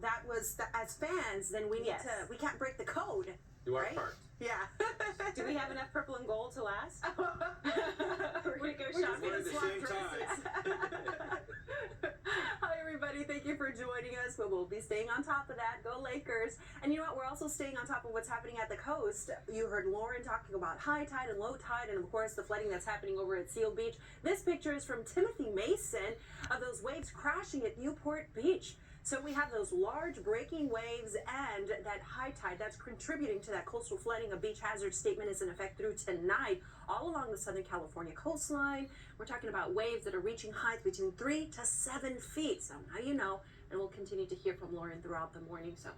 That was as fans, then we need to. We can't break the code. Do our right? part. Yeah. Do we have enough purple and gold to last? We're gonna go just shopping gonna at the swap same dresses. time. Hi everybody, thank you for joining us. But we'll be staying on top of that. Go Lakers! And you know what? We're also staying on top of what's happening at the coast. You heard Lauren talking about high tide and low tide, and of course the flooding that's happening over at Seal Beach. This picture is from Timothy Mason of those waves crashing at Newport Beach. So we have those large breaking waves and that high tide that's contributing to that coastal flooding. A beach hazard statement is in effect through tonight all along the Southern California coastline. We're talking about waves that are reaching heights between 3 to 7 feet. So now you know, and we'll continue to hear from Lauren throughout the morning. So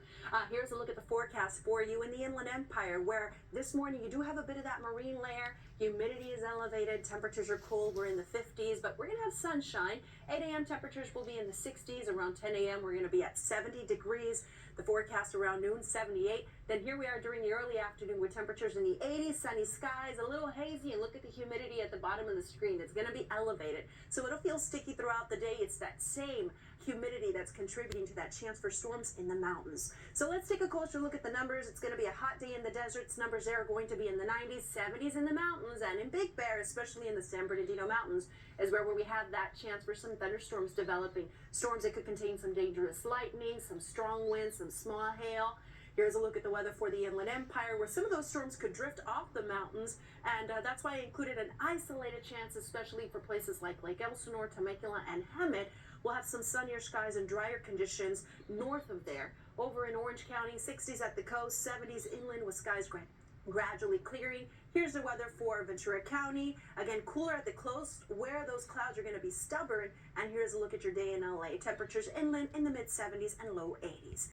here's a look at the forecast for you in the Inland Empire, where this morning you do have a bit of that marine layer. Humidity is elevated. Temperatures are cool. We're in the 50s, but we're going to have sunshine. 8 a.m. temperatures will be in the 60s. Around 10 a.m. we're going to be at 70 degrees. The forecast around noon, 78. Then here we are during the early afternoon with temperatures in the 80s, sunny skies, a little hazy, and look at the humidity at the bottom of the screen. It's going to be elevated. So it'll feel sticky throughout the day. It's that same humidity that's contributing to that chance for storms in the mountains. So let's take a closer look at the numbers. It's going to be a hot day in the deserts. Numbers there are going to be in the 90s, 70s in the mountains, and in Big Bear, especially in the San Bernardino Mountains, is where we have that chance for some thunderstorms developing. Storms that could contain some dangerous lightning, some strong winds, some small hail. Here's a look at the weather for the Inland Empire, where some of those storms could drift off the mountains, and that's why I included an isolated chance, especially for places like Lake Elsinore, Temecula, and Hemet. We'll have some sunnier skies and drier conditions north of there. Over in Orange County, 60s at the coast, 70s inland with skies gradually clearing. Here's the weather for Ventura County. Again, cooler at the coast where those clouds are going to be stubborn. And here's a look at your day in LA. Temperatures inland in the mid 70s and low 80s.